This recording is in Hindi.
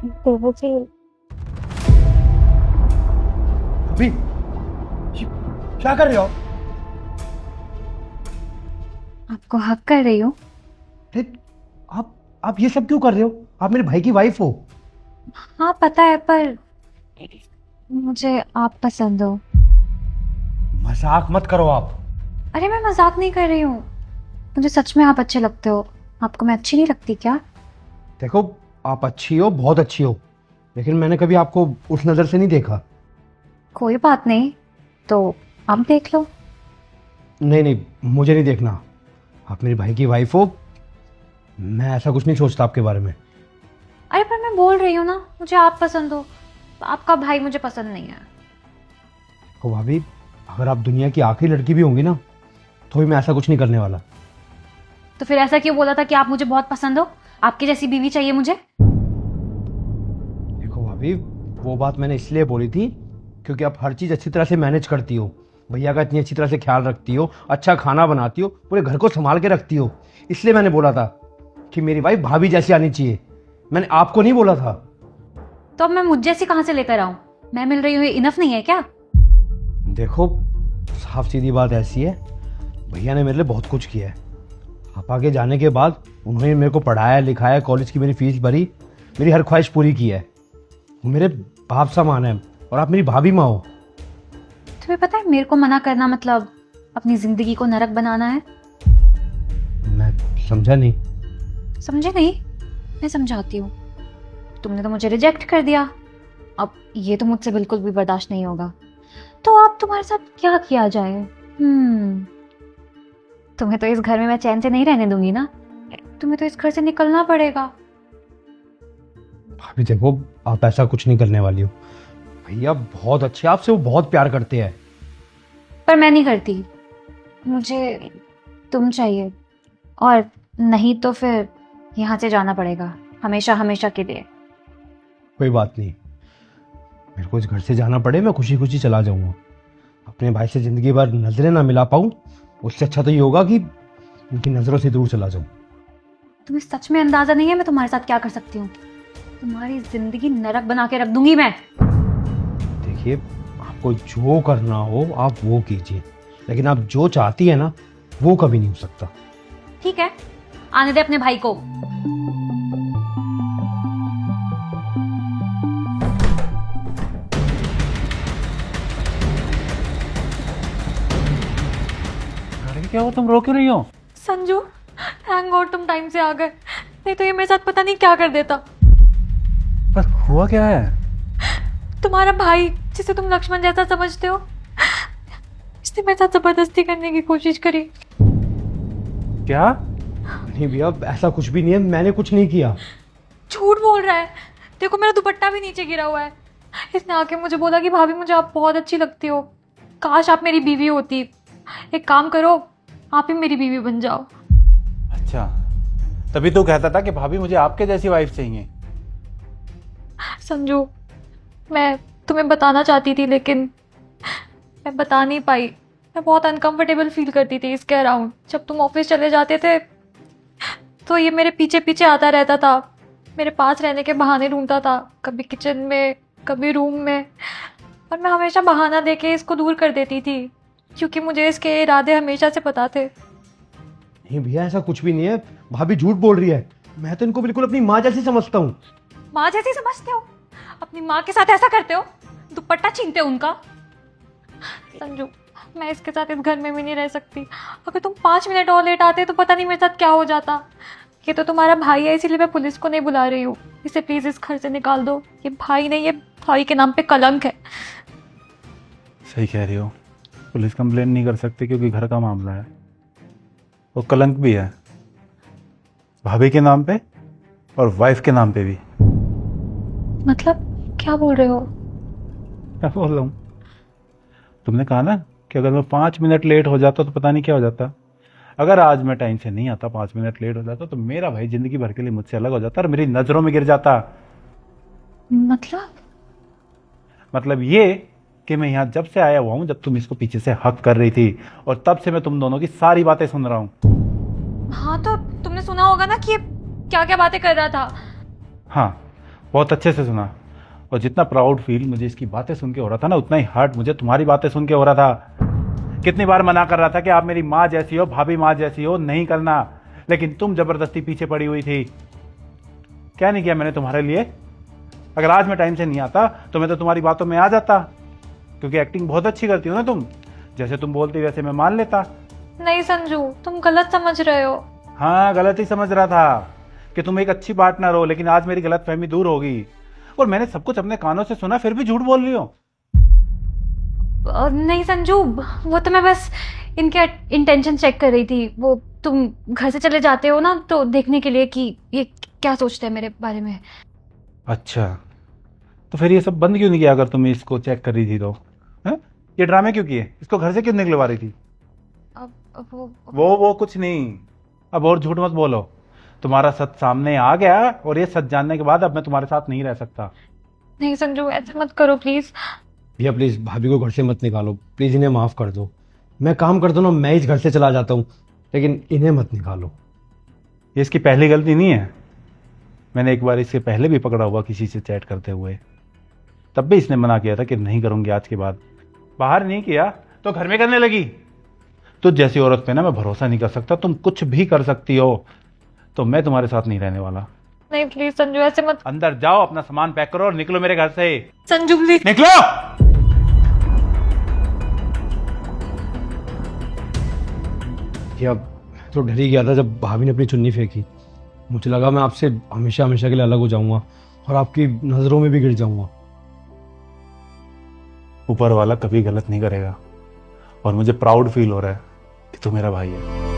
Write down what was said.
देवू जी। अभी ये क्या कर रहे हो? आपको हक कर रही हूँ। अरे आप ये सब क्यों कर रहे हो? आप मेरे भाई की वाइफ हो। हाँ पता है, पर मुझे आप पसंद हो। मजाक मत करो आप। अरे मैं मजाक नहीं कर रही हूँ, मुझे सच में आप अच्छे लगते हो। आपको मैं अच्छी नहीं लगती क्या? देखो, आप अच्छी हो, बहुत अच्छी हो, लेकिन मैंने कभी आपको उस नजर से नहीं देखा। कोई बात नहीं, तो आप देख लो। नहीं नहीं, मुझे नहीं देखना। आप मेरे भाई की वाइफ हो। मैं ऐसा कुछ नहीं सोचता आपके बारे में। अरे पर मैं बोल रही हूँ ना, मुझे आप पसंद हो। आपका भाई मुझे पसंद नहीं है। ओ भाभी, अगर आप दुनिया की आखिरी लड़की भी होंगी ना, तो भी मैं ऐसा कुछ नहीं करने वाला। तो फिर ऐसा क्यों बोला था कि आप मुझे बहुत पसंद हो? आपकी जैसी बीवी चाहिए मुझे। देखो भाभी, वो बात मैंने इसलिए बोली थी क्योंकि आप हर चीज़ अच्छी तरह से मैनेज करती हो, भैया का इतनी अच्छी तरह से ख्याल रखती हो, अच्छा खाना बनाती हो, पूरे घर को संभाल के रखती हो। इसलिए मैंने बोला था कि मेरी वाइफ भाभी जैसी आनी चाहिए। मैंने आपको नहीं बोला था। तो अब मैं मुझ जैसी कहाँ से लेकर आऊं? मैं मिल रही हूँ, ये इनफ नहीं है क्या? देखो, साफ सीधी बात ऐसी है, भैया ने मेरे लिए बहुत कुछ किया है। पापा के जाने के बाद उन्होंने मेरे को पढ़ाया लिखाया, कॉलेज की मेरी फीस भरी, मेरी हर ख्वाहिश पूरी की है। वो मेरे बाप समान है, और आप मेरी भाभी माँ हो। तुम्हें पता है, मेरे को मना करना मतलब अपनी जिंदगी को नरक बनाना है। मैं समझा नहीं। समझे नहीं? मैं समझाती हूँ। तुमने तो मुझे रिजेक्ट कर दिया, अब ये तो मुझसे बिल्कुल भी बर्दाश्त नहीं होगा। तो अब तुम्हारे साथ क्या किया जाए? तुम्हें तो इस घर में मैं चैन से नहीं रहने दूंगी ना। तुम्हें तो इस घर से निकलना पड़ेगा। भाभी देखो, आप ऐसा कुछ नहीं करने वाली हो। भैया बहुत अच्छे, आपसे वो बहुत प्यार करते हैं। पर मैं नहीं करती। मुझे तुम चाहिए, और नहीं तो फिर यहाँ से जाना पड़ेगा, हमेशा हमेशा के लिए। कोई बात नहीं, मेरे को इस घर से जाना पड़े, मैं खुशी खुशी चला जाऊंगा। अपने भाई से जिंदगी भर नजरें ना मिला पाऊं, उससे अच्छा तो ये होगा कि उनकी नजरों से दूर चला जाऊं। तुम्हें सच में अंदाजा नहीं है मैं तुम्हारे साथ क्या कर सकती हूँ। तुम्हारी जिंदगी नरक बना के रख दूंगी मैं। देखिए, आपको जो करना हो आप वो कीजिए, लेकिन आप जो चाहती है ना, वो कभी नहीं हो सकता। ठीक है, आने दे अपने भाई को। अरे क्या हुआ, तुम रो क्यों रही हो? संजू, थैंक गॉड तुम टाइम से आ गए, नहीं तो ये मेरे साथ पता नहीं क्या कर देता। बस हुआ क्या है? तुम्हारा भाई, जिसे तुम लक्ष्मण जैसा समझते हो, इसने मेरे साथ जबरदस्ती करने की कोशिश करी। क्या? नहीं भैया, ऐसा कुछ भी नहीं है, मैंने कुछ नहीं किया। झूठ बोल रहा है। देखो मेरा दुपट्टा भी नीचे गिरा हुआ है। इसने आके मुझे बोला कि भाभी मुझे आप बहुत अच्छी लगती हो, काश आप मेरी बीवी होती। एक काम करो, आप ही मेरी बीवी बन जाओ। अच्छा, तभी तो कहता था कि भाभी मुझे आपके जैसी वाइफ चाहिए। संजू, मैं तुम्हें बताना चाहती थी लेकिन मैं बता नहीं पाई। मैं बहुत अनकंफर्टेबल फील करती थी इसके अराउंड। जब तुम ऑफिस चले जाते थे तो ये मेरे पीछे पीछे आता रहता था, मेरे पास रहने के बहाने ढूंढता था, कभी किचन में कभी रूम में। और मैं हमेशा बहाना देके इसको दूर कर देती थी, क्योंकि मुझे इसके इरादे हमेशा से पता थे। नहीं भैया, ऐसा कुछ भी नहीं है, भाभी झूठ बोल रही है। मैं तो इनको बिल्कुल अपनी माँ जैसी समझता हूँ। माँ जैसी समझते हो? अपनी माँ के साथ ऐसा करते हो? दुपट्टा छीनते हो उनका? संजू, मैं इसके साथ इस घर में भी नहीं रह सकती। अगर तुम 5 मिनट और लेट आते तो पता नहीं मेरे साथ क्या हो जाता। ये तो तुम्हारा भाई है, इसीलिए मैं पुलिस को नहीं बुला रही हूँ। इसे प्लीज इस घर से निकाल दो। ये भाई नहीं, ये भाई के नाम पे कलंक है। सही कह रही हो, पुलिस कंप्लेन नहीं कर सकते क्योंकि घर का मामला है। वो कलंक भी है भाभी के नाम पे और वाइफ के नाम पे भी। मतलब क्या बोल रहे हो? क्या बोल रहा हूँ? तुमने कहा ना कि अगर मैं 5 मिनट लेट हो जाता तो पता नहीं क्या हो जाता। अगर आज मैं टाइम से नहीं आता, 5 मिनट लेट हो जाता, तो मेरा भाई जिंदगी भर के लिए मुझसे अलग हो जाता और मेरी नजरों में गिर जाता। मतलब ये कि मैं यहाँ जब से आया हुआ हूँ, जब तुम इसको पीछे से हक कर रही थी, और तब से मैं तुम दोनों की सारी बातें सुन रहा हूँ। हाँ तो तुमने सुना होगा ना कि ये क्या क्या बातें कर रहा था। हाँ, बहुत अच्छे से सुना। और जितना प्राउड फील मुझे इसकी बातें सुन के हो रहा था ना, उतना ही हर्ट मुझे तुम्हारी बातें सुन के हो रहा था। कितनी बार मना कर रहा था कि आप मेरी माँ जैसी हो, भाभी माँ जैसी हो, नहीं करना, लेकिन तुम जबरदस्ती पीछे पड़ी हुई थी। क्या नहीं किया मैंने तुम्हारे लिए? अगर आज मैं टाइम से नहीं आता तो मैं तो तुम्हारी बातों में आ जाता, क्योंकि एक्टिंग बहुत अच्छी करती हो ना तुम। जैसे तुम बोलती वैसे मैं मान लेता। नहीं संजू, तुम गलत समझ रहे हो। हाँ, गलत ही समझ रहा था कि तुम एक अच्छी पार्टनर हो, लेकिन आज मेरी गलत फहमी दूर होगी। और मैंने सब कुछ अपने कानों से सुना, फिर भी झूठ बोल रही हो। नहीं संजू, वो तो मैं बस इनके इंटेंशन चेक कर रही थी। वो तुम घर से चले जाते हो ना, तो देखने के लिए कि ये क्या सोचते हैं मेरे बारे में। अच्छा, तो फिर ये सब बंद क्यों नहीं किया अगर तुम इसको चेक कर रही थी तो? हैं? ये ड्रामे क्यों किए? इसको घर से क्यों निकलवा रही थी? अब वो कुछ नहीं। अब और झूठ मत बोलो। तुम्हारा सच सामने आ गया, और ये सच जानने के बाद अब मैं तुम्हारे साथ नहीं रह सकता। नहीं संजू, ऐसे मत करो प्लीज। भैया प्लीज़ भाभी को घर से मत निकालो, प्लीज़ इन्हें माफ़ कर दो। मैं काम करता हूँ ना, मैं इस घर से चला जाता हूँ, लेकिन इन्हें मत निकालो। ये इसकी पहली गलती नहीं है। मैंने एक बार इससे पहले भी पकड़ा हुआ किसी से चैट करते हुए, तब भी इसने मना किया था कि नहीं करूंगी आज के बाद। बाहर नहीं किया तो घर में करने लगी। तो जैसी औरत पे ना मैं भरोसा नहीं कर सकता। तुम कुछ भी कर सकती हो, तो मैं तुम्हारे साथ नहीं रहने वाला। नहीं प्लीज संजू, ऐसे मत। अंदर जाओ, अपना सामान पैक करो और निकलो मेरे घर से। संजू प्लीज। निकलो। भैया तो डर ही गया था जब भाभी ने अपनी चुन्नी फेंकी। मुझे लगा मैं आपसे हमेशा हमेशा के लिए अलग हो जाऊंगा और आपकी नज़रों में भी गिर जाऊंगा। ऊपर वाला कभी गलत नहीं करेगा, और मुझे प्राउड फील हो रहा है कि तू मेरा भाई है।